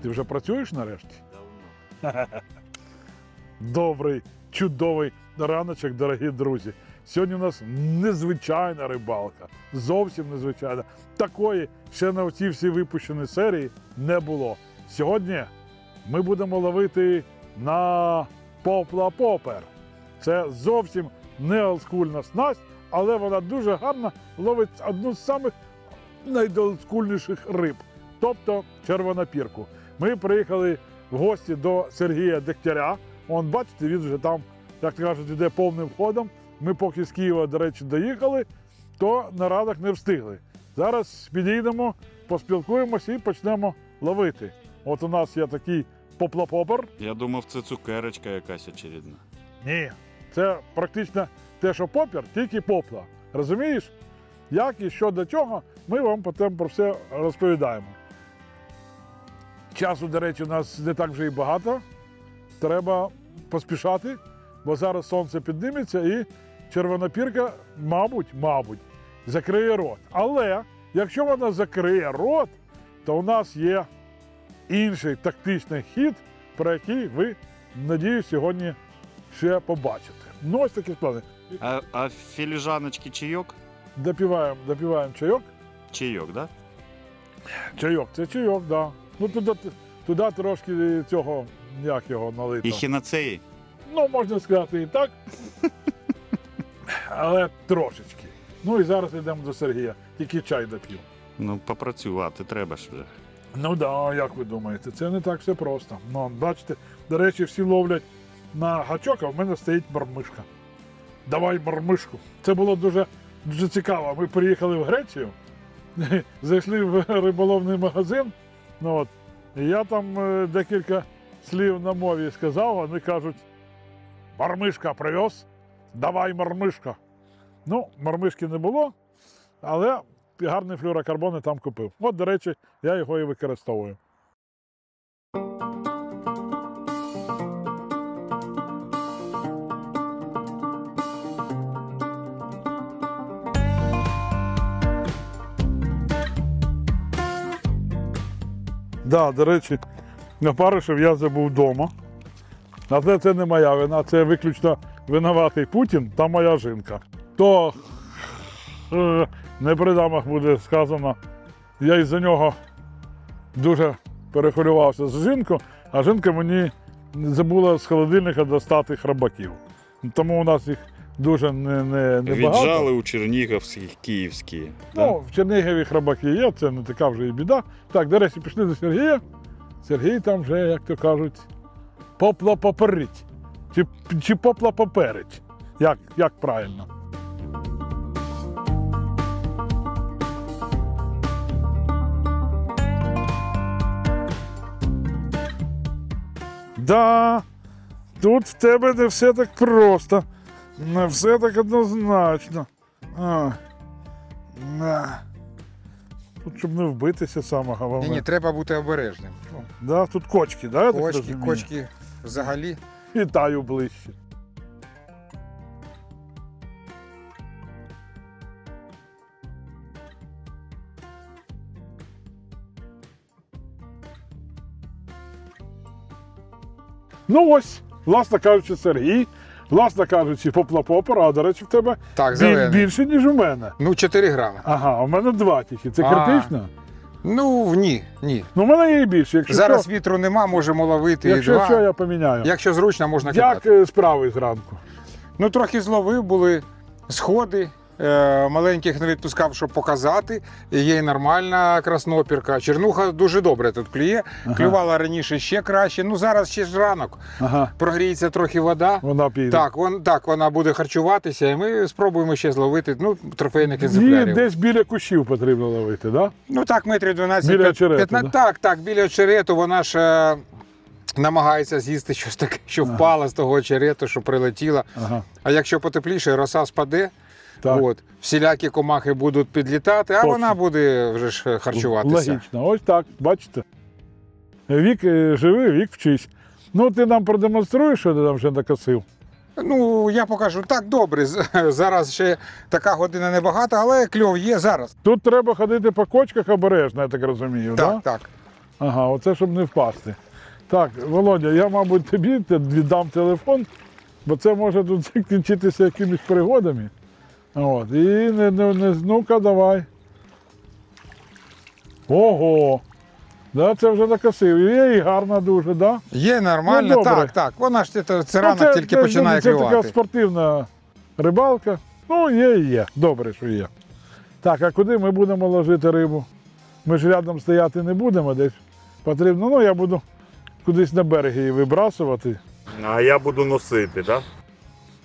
Ти вже працюєш нарешті? Добрий, чудовий раночок, дорогі друзі. Сьогодні у нас незвичайна рибалка. Зовсім незвичайна. Такої ще на цій всій випущеній серії не було. Сьогодні ми будемо ловити на попла-попер. Це зовсім не олдскульна снасть, але вона дуже гарно ловить одну з самих найолдскульніших риб, тобто червонопірку. Ми приїхали в гості до Сергія Дегтяря. Вон, бачите, він вже там, як кажуть, йде повним ходом. Ми поки з Києва, до речі, доїхали, то на ранок не встигли. Зараз підійдемо, поспілкуємося і почнемо ловити. От у нас є такий попла-попер. Я думав, це цукерочка якась очередна. Ні, це практично те, що попер, тільки попла. Розумієш? Як і що до чого, ми вам потім про все розповідаємо. Часу, до речі, у нас не так вже і багато. Треба поспішати, бо зараз сонце підніметься і червонопірка, мабуть, закриє рот. Але якщо вона закриє рот, то у нас є інший тактичний хід, про який ви, надіюсь, сьогодні ще побачите. Ну, ось такі плани. А філіжаночки чайок? Допиваємо чайок. Чайок, да? Чайок, це чайок, да. Ну, туди трошки цього, як його налито. І хіноцеї? Ну, можна сказати і так. Але трошечки. Ну і зараз йдемо до Сергія. Тільки чай доп'ю. Ну, попрацювати треба ж вже. Ну да, як ви думаєте, це не так все просто. Ну, бачите, до речі, всі ловлять на гачок, а в мене стоїть мармишка. Давай мармишку. Це було дуже цікаво. Ми приїхали в Грецію, зайшли в риболовний магазин, ну от, і я там декілька слів на мові сказав, вони кажуть: мармишка привез, давай мармишка. Ну, мармишки не було, але гарний флюорокарбон я там купив. От, до речі, я його і використовую. Да, до речі, на Паришів я забув вдома. Але це не моя вина, це виключно винуватий Путін та моя жінка. То не при дамах буде сказано, я із-за нього дуже перехвилювався з жінкою, а жінка мені забула з холодильника достати храбаків. Тому у нас їх дуже не багато. Віджали у чернігівських, київські. Ну, в Чернігові храбаки є, це не така вже і біда. Так, до речі, пішли до Сергія. Сергій там вже, як то кажуть, попла-поперить. Чи попла-поперить. Як правильно? Да, тут в тебе не все так просто. Не все так однозначно. Тут, щоб не вбитися, саме головне. Ні, треба бути обережним. Да, тут кочки, да? Кочки взагалі. Вітаю ближче. Ну ось, власне кажучи, Сергій, власне кажучи, попла-попер, а, до речі, в тебе більше, ніж у мене. Ну, 4 грами. Ага, у мене 2 тільки. Це критично? Ну, ні. Ну, у мене є і більше. Якщо зараз що, вітру нема, можемо ловити. Якщо що, я поміняю. Якщо зручно, можна кидати. Як справи зранку? Ну, трохи зловив, були сходи. Маленьких не відпускав, щоб показати. Є і нормальна краснопірка. Чернуха дуже добре тут клює. Ага. Клювала раніше ще краще. Ну, зараз ще ж ранок. Ага. Прогріється трохи вода. Вона піде. Так, вона буде харчуватися, і ми спробуємо ще зловити трофейних екземплярів. Десь біля кущів потрібно ловити, так? Да? Ну так, метрів 12. Біля очерету, 15. Да? Так, біля очерету. Вона ж намагається з'їсти щось таке, що впало з того очерету, що прилетіло. Ага. А якщо потепліше, роса спаде. От, всілякі комахи будуть підлітати, а вона буде вже ж харчуватися. Логічно. Ось так, бачите. Вік живи, вік вчись. Ну, ти нам продемонструєш, що ти там вже накосив? Ну, я покажу. Так, добре. Зараз ще така година небагато, але кльов є зараз. Тут треба ходити по кочках обережно, я так розумію, так? Так, так. Ага, оце щоб не впасти. Так, Володя, я, мабуть, тобі віддам телефон, бо це може тут закінчитися якимись пригодами. От, і ну-ка, давай. Ого! Да, це вже накосив. Є і гарна дуже, да? Є нормально, Ну, добре. так. Вона ж це ранок тільки починає це клювати. така спортивна рибалка. Ну, є і є. Добре, що є. Так, а куди ми будемо ложити рибу? Ми ж рядом стояти не будемо десь. Потрібно, ну я буду кудись на берег її вибрасувати. А я буду носити, так?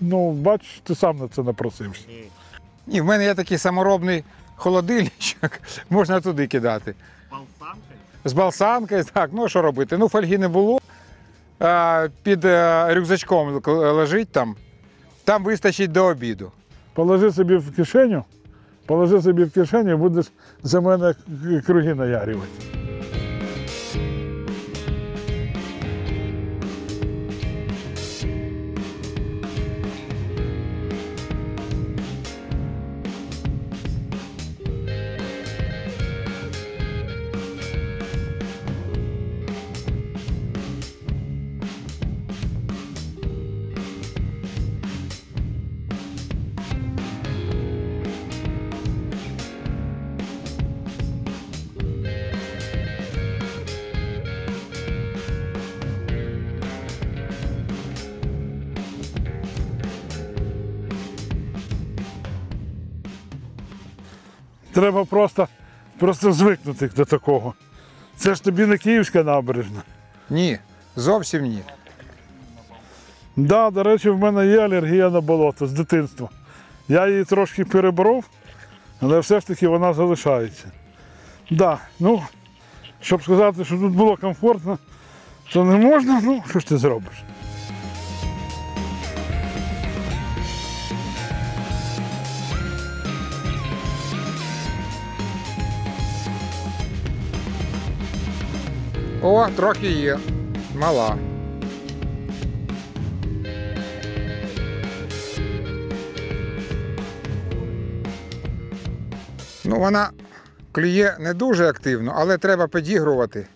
Ну, бач, ти сам на це напросився. Ні, в мене є такий саморобний холодильничок, можна туди кидати. З балсанкою, так, ну що робити? Ну, фольги не було. Під рюкзачком лежить там. Там вистачить до обіду. Положи собі в кишеню, і будеш за мене круги наярювати. Треба просто звикнути до такого. Це ж тобі не Київська набережна. Ні, зовсім ні. Да, до речі, в мене є алергія на болото з дитинства. Я її трошки переборов, але все ж таки вона залишається. Да, ну, щоб сказати, що тут було комфортно, то не можна, ну, що ж ти зробиш? О, трохи є. Мала. Ну, вона клює не дуже активно, але треба підігрувати.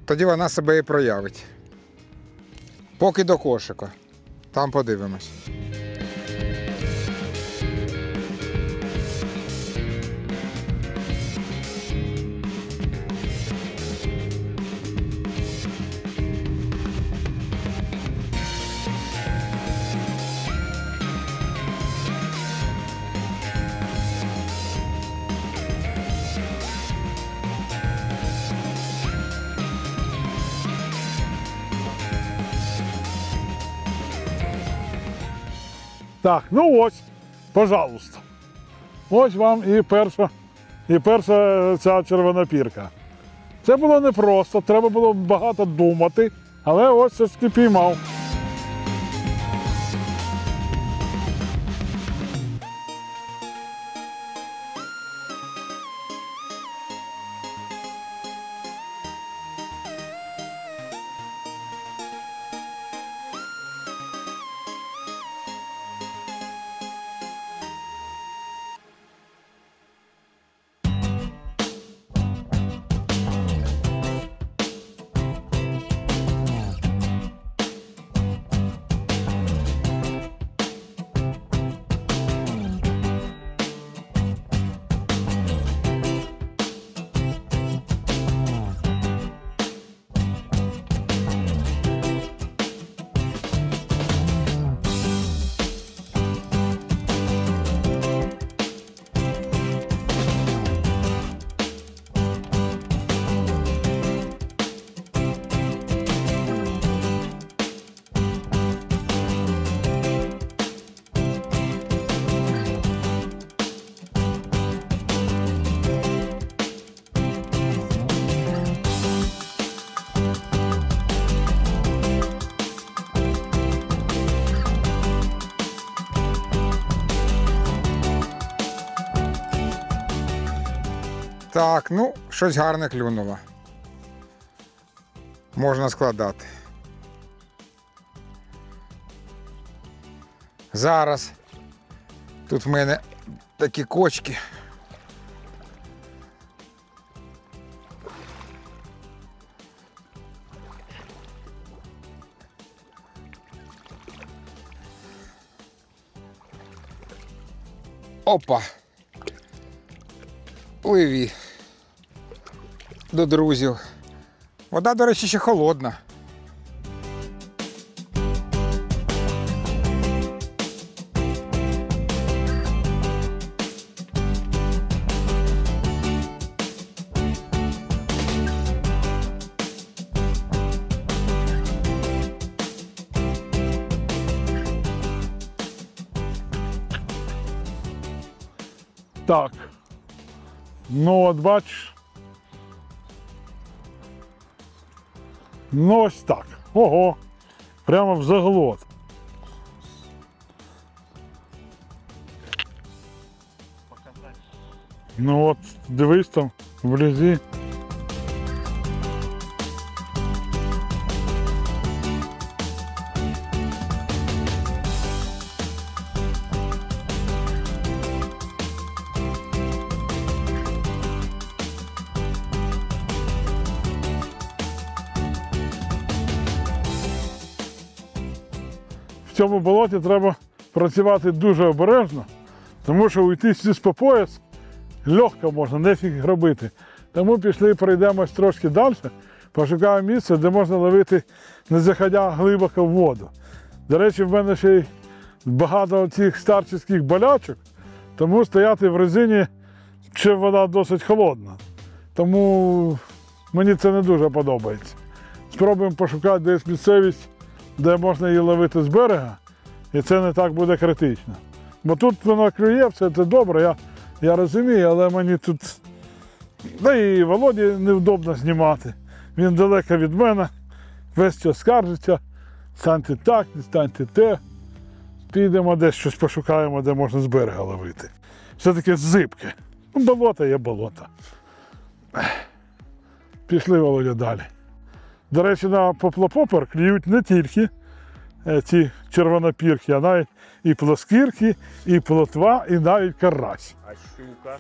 Тоді вона себе і проявить. Поки до кошика. Там подивимось. Так, ну ось, пожалуйста. Ось вам і перша ця червонопірка. Це було непросто, треба було багато думати, але ось все ж таки піймав. Так, ну, щось гарне клюнуло. Можна складати. Зараз тут в мене такі кочки. Опа. Пливі. До друзів. Вода, до речі, ще холодна. Так. Ну от бачиш. Ну ось так. Ого. Прямо в заглот. Ну от, дивись там, вблизі. В цьому болоті треба працювати дуже обережно, тому що уйти сюди по пояс легко можна, нефіг робити. Тому пішли, пройдемось трошки далі, пошукаємо місце, де можна ловити, не заходя глибоко в воду. До речі, в мене ще й багато цих старческих болячок, тому стояти в резині ще вода досить холодна. Тому мені це не дуже подобається. Спробуємо пошукати десь місцевість, де можна її ловити з берега, і це не так буде критично. Бо тут воно клює, все це добре, я розумію, але мені тут, да і Володі невдобно знімати. Він далеко від мене, весь час скаржиться, станьте так, не станьте те. Підемо десь щось пошукаємо, де можна з берега ловити. Все-таки зибке. Болото є болото. Пішли, Володя, далі. До речі, на поплапопер клюють не тільки ці червонопірки, а навіть і плоскірки, і плотва, і навіть карась. А щука?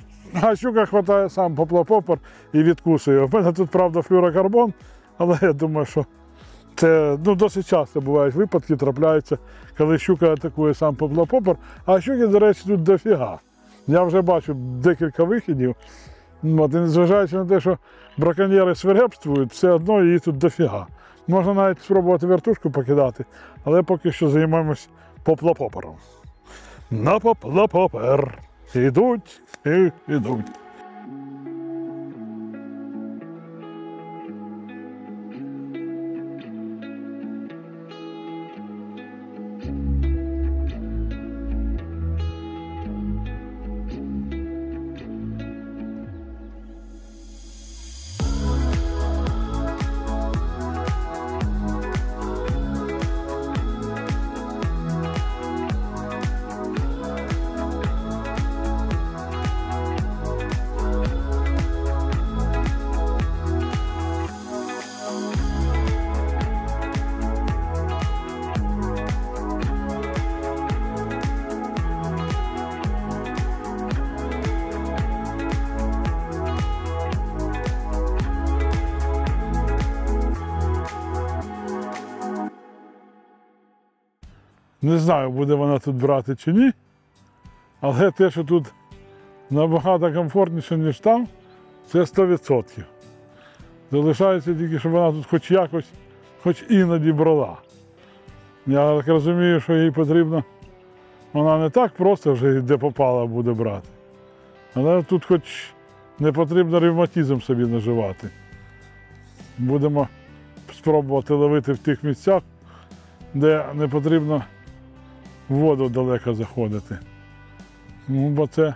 А щука хватає сам поплапопер і відкусує. У мене тут, правда, флюрокарбон, але я думаю, що це досить часто бувають випадки, трапляються, коли щука атакує сам поплапопер. А щуки, до речі, тут дофіга. Я вже бачу декілька вихідів. От, і незважаючи на те, що браконьєри свирепствують, все одно її тут дофіга. Можна навіть спробувати вертушку покидати, але поки що займаємось поплапопером. На поплапопер ідуть і ідуть. Не знаю, буде вона тут брати чи ні, але те, що тут набагато комфортніше, ніж там, це 100%. Залишається тільки, щоб вона тут хоч якось, хоч іноді брала. Я так розумію, що їй потрібно, вона не так просто вже де попала буде брати. Але тут хоч не потрібно ревматизм собі наживати. Будемо спробувати ловити в тих місцях, де не потрібно в воду далеко заходити. Ну, бо це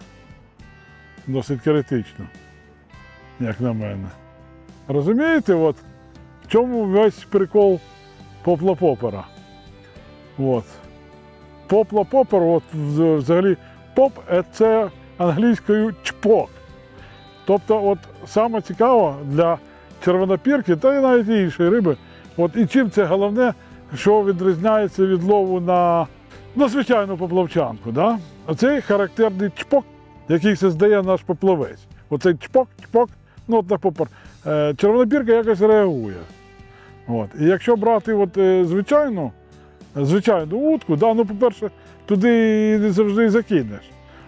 досить критично, як на мене. Розумієте, от в чому весь прикол поплапопера? От. Поплапопер, от взагалі поп – це англійською чпок. Тобто, от саме цікаво для червонопірки, та й навіть іншої риби, от і чим це головне, що відрізняється від лову на звичайну поплавчанку. Да? Оцей характерний чпок, який создає наш поплавець. Оцей чпок, ну от на попер. Червонопірка якось реагує. От. І якщо брати от, звичайну утку, да, ну, по-перше, туди не завжди закинеш.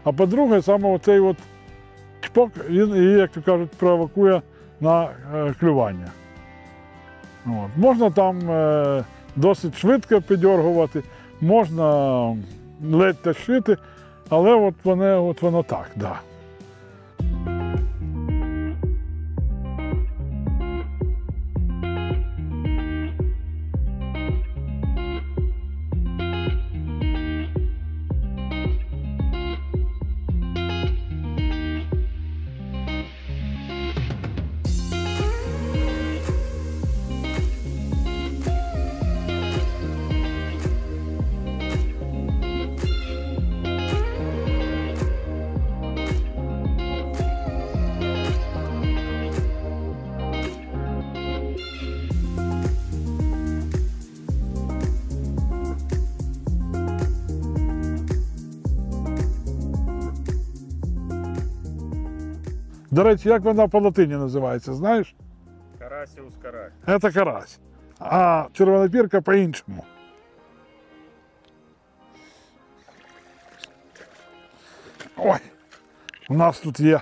А по-друге, саме оцей от чпок, він її, як то кажуть, провокує на клювання. От. Можна там досить швидко піддергувати, можна ледь тащити, але от воно так, да. До речі, як вона по латині називається, знаєш? Карасіус карась. Це карась. А червонопірка по-іншому. Ой, у нас тут є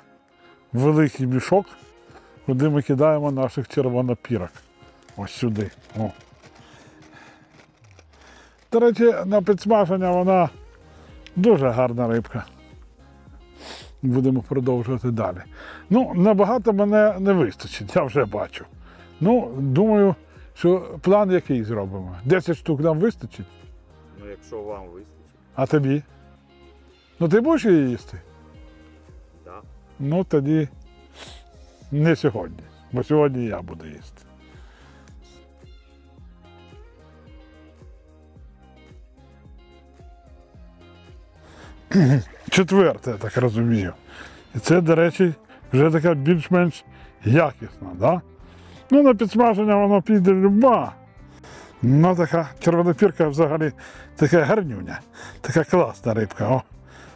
великий мішок, куди ми кидаємо наших червонопірок. Ось сюди. О. До речі, на підсмаження вона дуже гарна рибка. Будемо продовжувати далі. Ну, набагато мене не вистачить, я вже бачу. Ну, думаю, що план який зробимо? 10 штук нам вистачить? Ну, якщо вам вистачить. А тобі? Ну, ти будеш її їсти? Так. Ну, тоді не сьогодні, бо сьогодні я буду їсти. Четверте, я так розумію. І це, до речі, вже така більш-менш якісна, да? Ну, на підсмаження воно піде люба. Ну, така червонопірка взагалі така гарнюня, така класна рибка. О.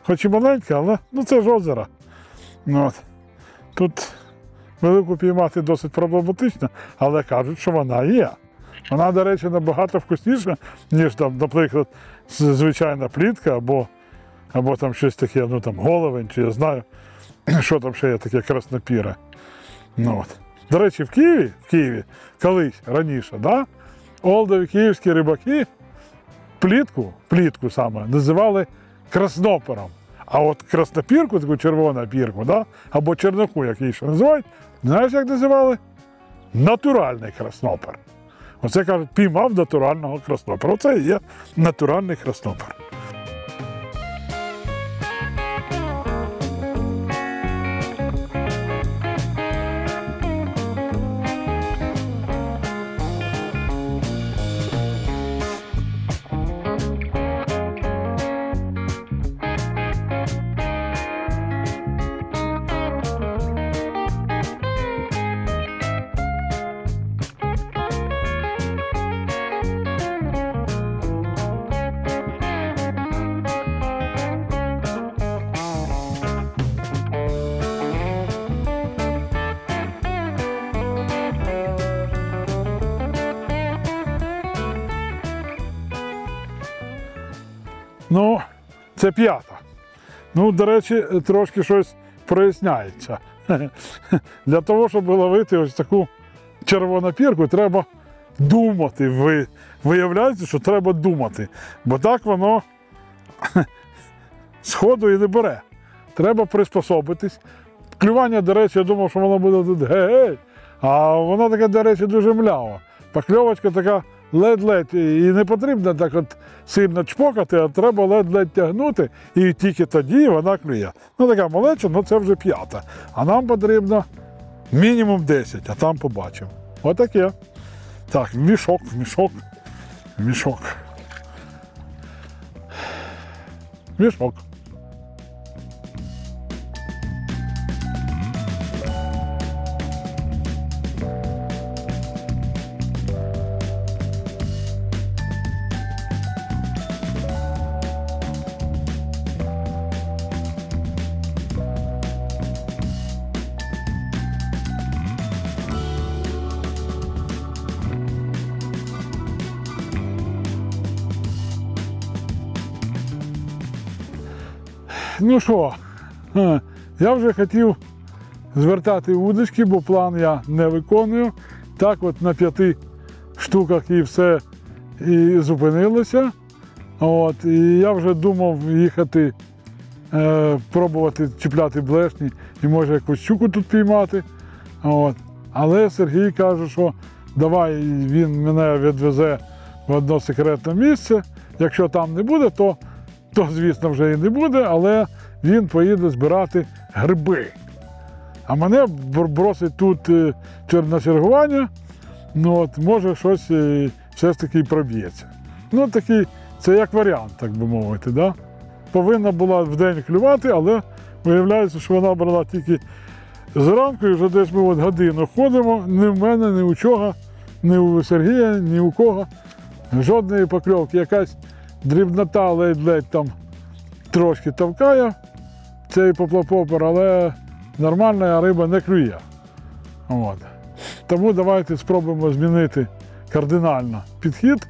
Хоч і маленька, але ну, це ж озеро. Ну, от. Тут велику піймати досить проблематично, але кажуть, що вона є. Вона, до речі, набагато вкусніша, ніж там, наприклад, звичайна плітка або там щось таке, ну там головень, чи я знаю, що там ще є таке краснопіре. Ну, от. До речі, в Києві колись раніше, да, олдові київські рибаки плітку саме називали краснопером. А от краснопірку, таку червону пірку, да, або черноку, як її ще називають, знаєш, як називали? Натуральний краснопер. Оце, кажуть, піймав натурального краснопера. Оце і є натуральний краснопер. Ну, це п'ята. Ну, до речі, трошки щось проясняється. Для того, щоб ловити ось таку червонопірку, треба думати. Виявляється, що треба думати. Бо так воно сходу і не бере. Треба приспособитись. Клювання, до речі, я думав, що воно буде тут гей-гей, а воно таке, до речі, дуже мляво. Покльовочка така ледь-ледь, і не потрібно так от сильно чпокати, а треба ледь-ледь тягнути, і тільки тоді вона клює. Ну, така малеча, ну це вже п'ята. А нам потрібно мінімум 10, а там побачимо. Отаке. Так, мішок. ну що, я вже хотів звертати удочки, бо план я не виконую. Так от на 5 штуках і все і зупинилося. От, і я вже думав їхати, пробувати чіпляти блешні і може якусь щуку тут піймати. От. Але Сергій каже, що давай він мене відвезе в одне секретне місце. Якщо там не буде, то звісно вже і не буде, але він поїде збирати гриби. А мене бросить тут на чергування, ну от, може щось все ж таки і проб'ється. Ну такий, це як варіант, так би мовити. Да? Повинна була вдень клювати, але виявляється, що вона брала тільки зранку, і вже десь ми от годину ходимо, ні в мене, ні у чого, ні у Сергія, ні у кого. Жодної покльовки, якась дрібнота ледь-ледь там трошки товкає цей поплавопопер, але нормальна риба не клює. От. Тому давайте спробуємо змінити кардинально підхід,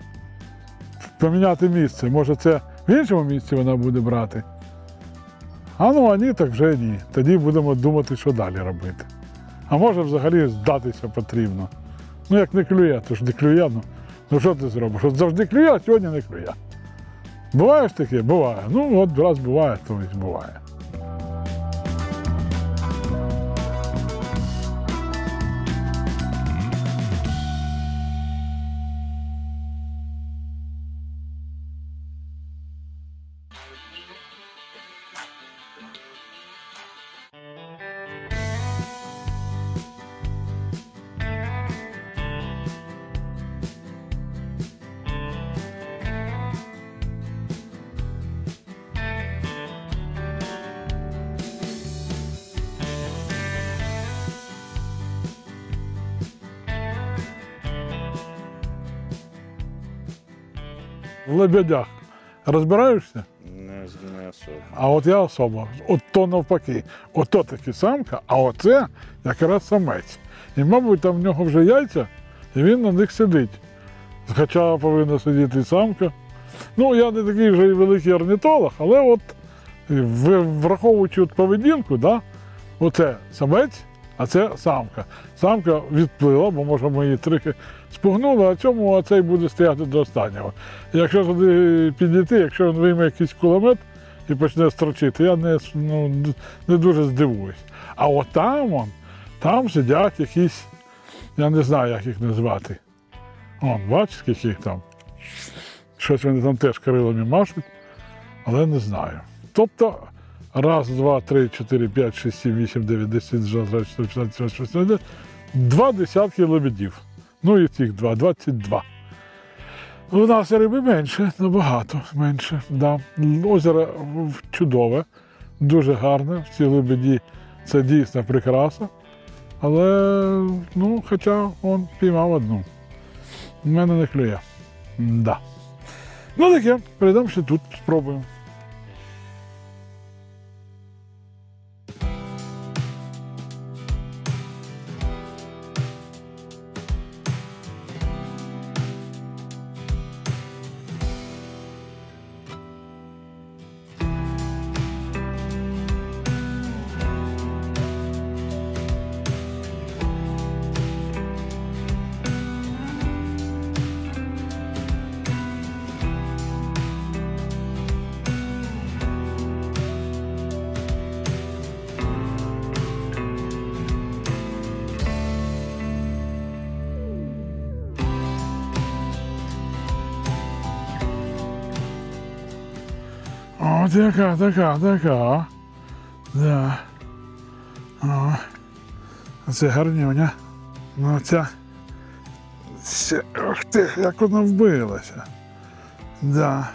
поміняти місце. Може це в іншому місці вона буде брати. А ні, так вже ні. Тоді будемо думати, що далі робити. А може взагалі здатися потрібно. Ну як не клює, то ж не клює. Ну що ти зробиш? От завжди клює, а сьогодні не клює. Буває ж таке? Буває. Ну от раз буває, то і буває. В лебедях розбираєшся? Не особо. А от я особо. От то навпаки. Ото таки самка, а оце якраз самець. І, мабуть, там в нього вже яйця, і він на них сидить. Хоча повинна сидіти самка. Ну, я не такий вже і великий орнітолог, але от враховуючи от поведінку, да, оце самець, а це самка. Самка відплила, бо може ми її трохи спугнули, а цьому оцей буде стояти до останнього. І якщо туди підійти, якщо він вийме якийсь кулемет і почне строчити, я не дуже здивуюсь. А от там сидять якісь, я не знаю, як їх назвати. Бачиш, скільки їх там. Щось вони там теж крилами машуть, але не знаю. Тобто, 1, 2, 3, 4, 5, 6, 7, 8, 9, 10, 11, 12, 13, 14, 15, 16, 2 десятки лебедів. Ну і цих 22. У нас риби менше, набагато менше. Да. Озеро чудове, дуже гарне. Ці лебеді – це дійсно прикраса. Але, хоча он піймав одну. У мене не клює. Да. Ну таке, прийдемо ще тут, спробуємо. От яка, така. Да. О, це гарнюня. Ну ця. Ох ти, як вона вбилася. Да.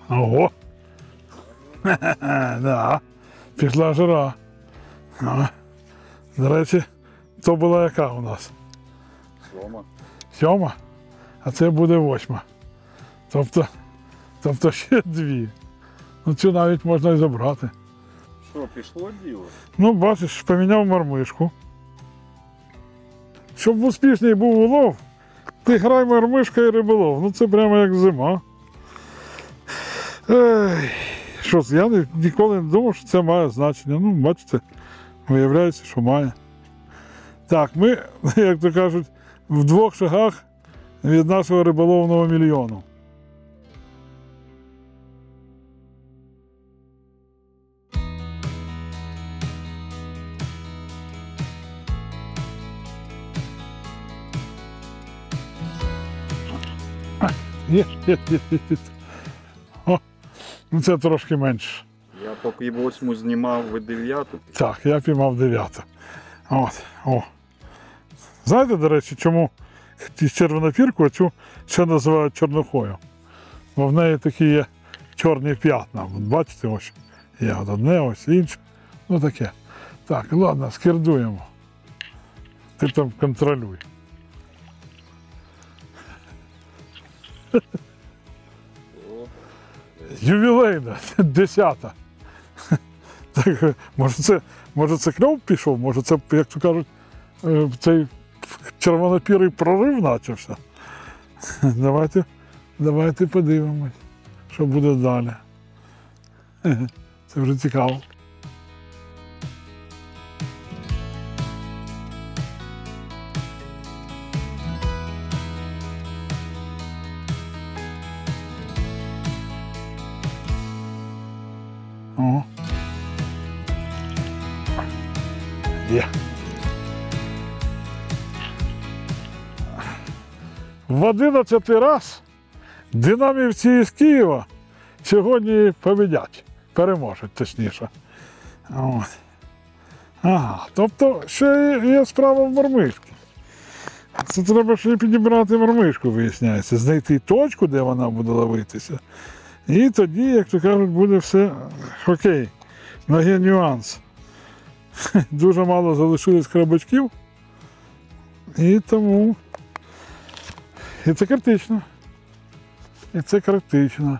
Ого! Да, пішла жара. До речі, то була яка у нас? 7. 7, а це буде 8. Тобто ще 2. Ну цю навіть можна і забрати. Що, пішло діло? Ну, бачиш, поміняв мармишку. Щоб успішний був улов, ти грай мармишка і риболов. Ну це прямо як зима. Ей, що це, я ніколи не думав, що це має значення. Ну, бачите, виявляється, що має. Так, ми, як то кажуть, в 2 шагах від нашого риболовного мільйону. Є. О, ну це трошки менше. Я поки 8 знімав, ви 9. Так, я піймав 9. От, о. Знаєте, до речі, чому червонопірку цю ще називають чорнухою? Бо в неї такі є чорні п'ятна. От бачите, ось є одне, ось інше. Ну таке. Так, ладно, скердуємо. Ти там контролюй. Ювілейна, 10-та. Так, може це кльов пішов, може це, як то кажуть, цей червонопірий прорив начався. Давайте подивимось, що буде далі. Це вже цікаво. О. Є. В 11 раз динамівці із Києва сьогодні побідять. Переможуть, точніше. От. Ага, тобто ще є справа в мармишці. Це треба ще підібрати мармишку, виясняється, знайти точку, де вона буде ловитися. І тоді, як то кажуть, буде все окей. Но є нюанс. Дуже мало залишилось крабачків. І тому... І це критично. І це критично.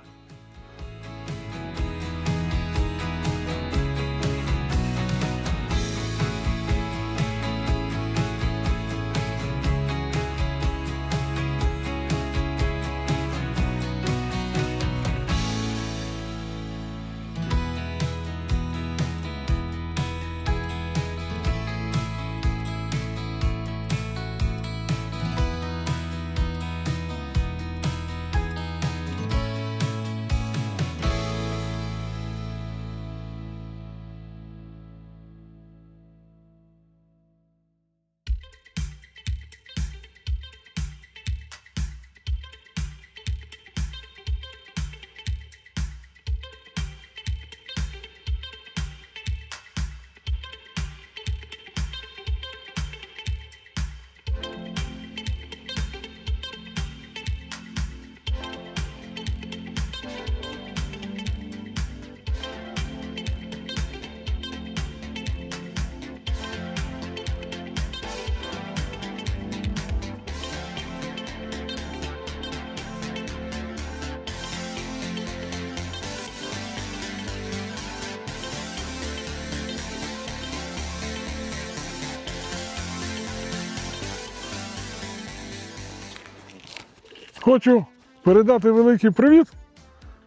Хочу передати великий привіт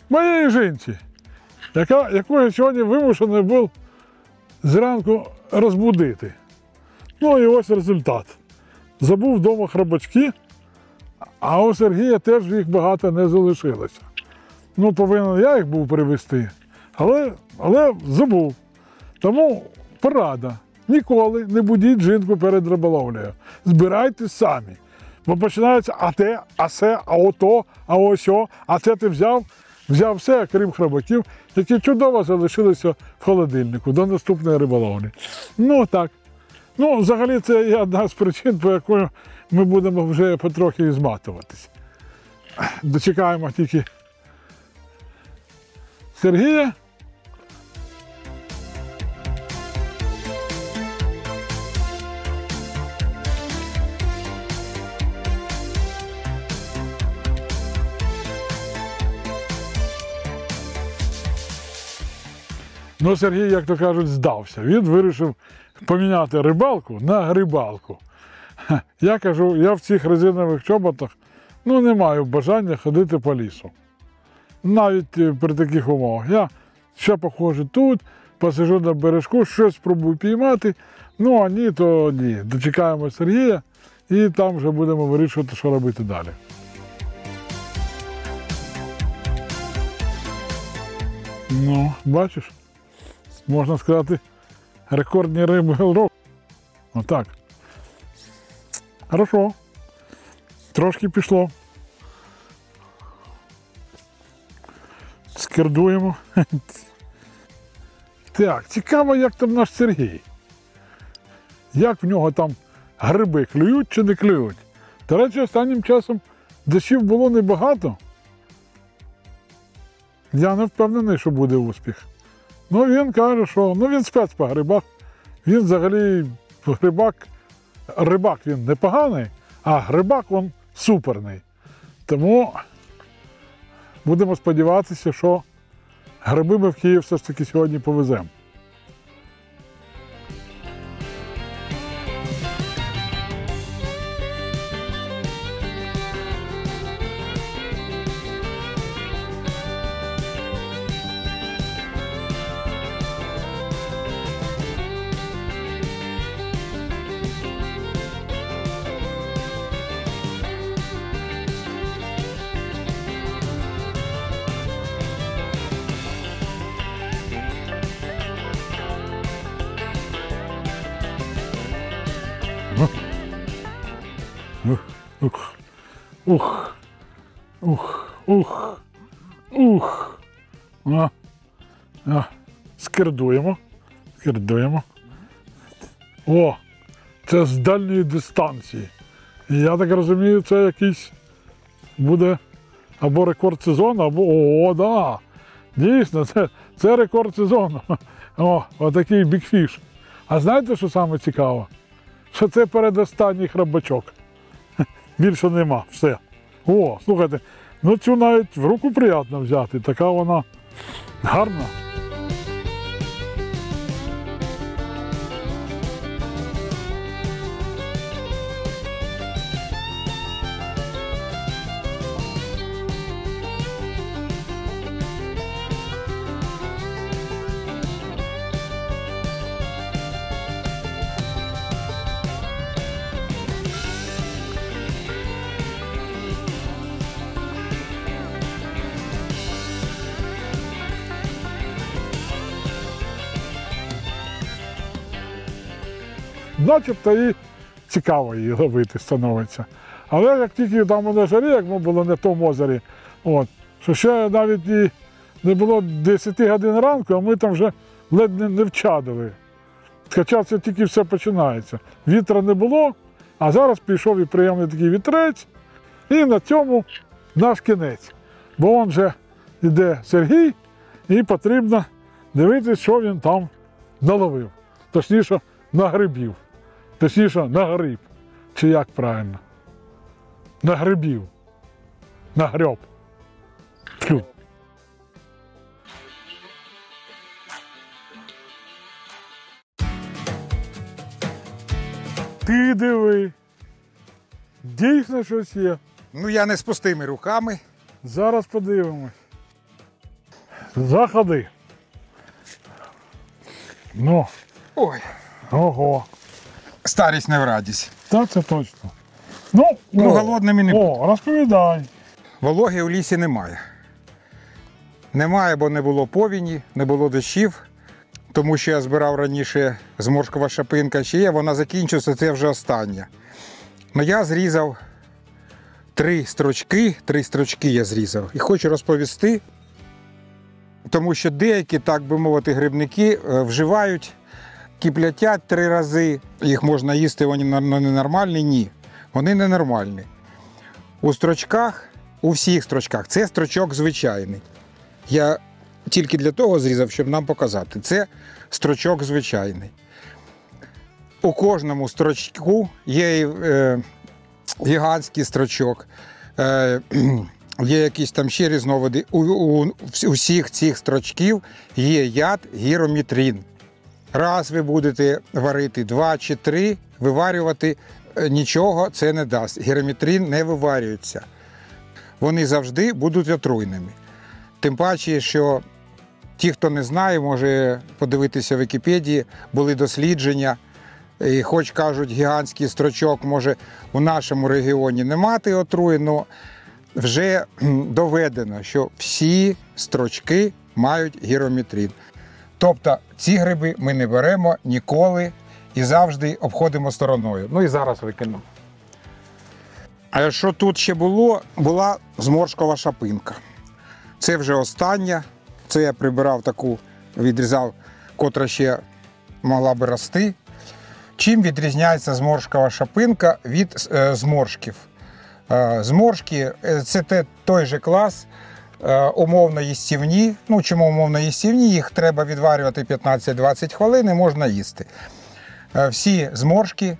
моїй жінці, яку я сьогодні вимушений був зранку розбудити. Ну і ось результат. Забув вдома храбачки, а у Сергія теж їх багато не залишилося. Ну, повинен я їх був привезти, але забув. Тому порада. Ніколи не будіть жінку перед риболовлею. Збирайте самі. Бо починається а те, а се, а ото, а осьо, а це ти взяв все, крім храбаків, які чудово залишилися в холодильнику до наступної риболовлі. Ну так. Ну, взагалі, це є одна з причин, по якої ми будемо вже потрохи і зматуватись. Дочекаємо тільки Сергія. Ну, Сергій, як то кажуть, здався. Він вирішив поміняти рибалку на грибалку. Я кажу, я в цих резинових чоботах не маю бажання ходити по лісу. Навіть при таких умовах. Я ще походжу тут, посиджу на бережку, щось спробую піймати. Ну, а ні, то ні. Дочекаємо Сергія і там вже будемо вирішувати, що робити далі. Ну, бачиш, можна сказати, рекордні риби року. Отак. Хорошо. Трошки пішло. Скердуємо. Так, цікаво, як там наш Сергій. Як в нього там гриби клюють чи не клюють? До речі, останнім часом дощів було небагато. Я не впевнений, що буде успіх. Ну, він каже, що він спец по грибах. Він взагалі рибак він непоганий, а грибак він суперний. Тому будемо сподіватися, що гриби ми в Київ все ж таки сьогодні повеземо. Скердуємо. О, це з дальньої дистанції. І я так розумію, це якийсь буде або рекорд сезону, або, да, дійсно, це рекорд сезону. О, отакий бікфіш. А знаєте, що саме цікаво? Що це передостанній хробачок. Більше нема, все. О, слухайте, цю навіть в руку приємно взяти, така вона гарна. Начебто і цікаво її ловити становиться. Але як тільки там на жарі, як ми були на тому озері, що ще навіть і не було 10 годин ранку, а ми там вже ледь не вчадили. Хоча це тільки все починається. Вітра не було, а зараз пішов і приємний такий вітрець, і на цьому наш кінець. Бо он вже йде Сергій, і потрібно дивитися, що він там наловив. Точніше, нагребів. Точніше, нагріб. Чи як правильно? Нагребів. Нагреб. Тьфу. Ти диви. Дійсно щось є. Я не з пустими руками. Зараз подивимось. Заходи. Ой, Ого. старість не в радість. Так, це точно. Голодним і не буде. Розповідай. Вологи у лісі немає. Немає, бо не було повені, не було дощів. Тому що я збирав раніше зморшкова шапинка ще є, вона закінчилася, це вже остання. Я зрізав 3 строчки я зрізав. І хочу розповісти, тому що деякі, так би мовити, грибники вживають, киплятять 3 рази, їх можна їсти, вони ненормальні? Ні, вони ненормальні. У всіх строчках, це строчок звичайний. Я тільки для того зрізав, щоб нам показати. Це строчок звичайний. У кожному строчку є гігантський строчок, є якісь там ще різновиди. У всіх цих строчків є яд гіромітрин. Раз ви будете варити, 2 чи 3, виварювати нічого це не дасть. Гіромітрин не виварюється. Вони завжди будуть отруйними. Тим паче, що ті, хто не знає, може подивитися в Вікіпедії, були дослідження. І хоч кажуть, гігантський строчок може у нашому регіоні не мати отруєнь, але вже доведено, що всі строчки мають гіромітрин. Тобто ці гриби ми не беремо ніколи і завжди обходимо стороною. Ну і зараз викину. А що тут ще було? Була зморшкова шапинка. Це вже остання. Це я прибирав таку, відрізав, котра ще могла би рости. Чим відрізняється зморшкова шапинка від зморшків? Зморшки – це той же клас, умовно їстівні. Ну, чому умовно їстівні? Їх треба відварювати 15-20 хвилин і можна їсти. Всі зморшки,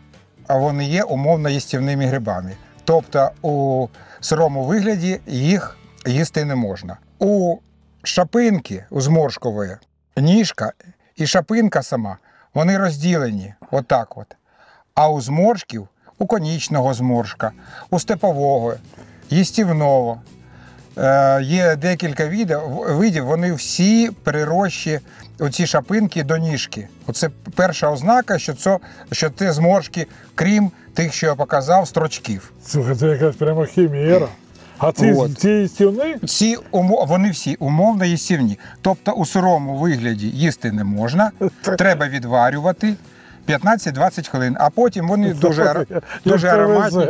вони є умовно їстівними грибами. Тобто у сирому вигляді їх їсти не можна. У шапинки, у зморшкової, ніжка і шапинка сама, вони розділені отак от. А у зморшків, у конічного зморшка, у степового, їстівного, є декілька видів, вони всі прирощі оці шапинки до ніжки. Оце перша ознака, що це зморшки, крім тих, що я показав, строчків. Слухай, це якась прямо хімера. А ці їстівні? Вони всі умовно їстівні. Тобто у сирому вигляді їсти не можна, треба відварювати 15-20 хвилин, а потім вони дуже ароматні.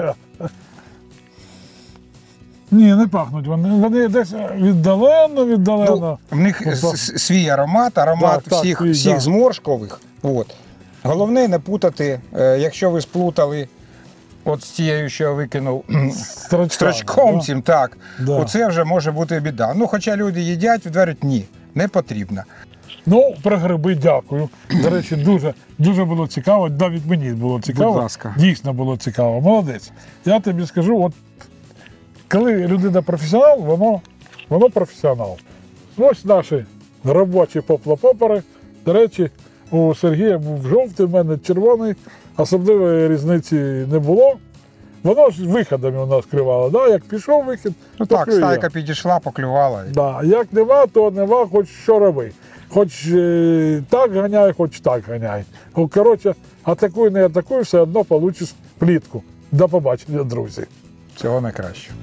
Ні, не пахнуть. Вони десь віддалено. В них свій аромат всіх зморшкових. От. Головне не путати, якщо ви сплутали от з тією, що я викинув, строчком цим, так, оце вже може бути біда. Ну, хоча люди їдять, відварюють, ні, не потрібно. Ну, про гриби дякую. До речі, дуже було цікаво, навіть мені було цікаво. Будь ласка. Дійсно було цікаво. Молодець. Я тобі скажу, от коли людина професіонал, воно професіонал. Ось наші робочі поплапопери. До речі, у Сергія був жовтий, в мене червоний. Особливої різниці не було. Воно ж виходами у нас клювало. Да? Як пішов вихід, ну то так, клює. стайка підійшла, поклювала. Да. Як нема, то нема, хоч що роби. Хоч так ганяй, хоч так ганяй. Коротше, атакуй, не атакуй, все одно получиш плітку. До побачення, друзі. Всього найкращого.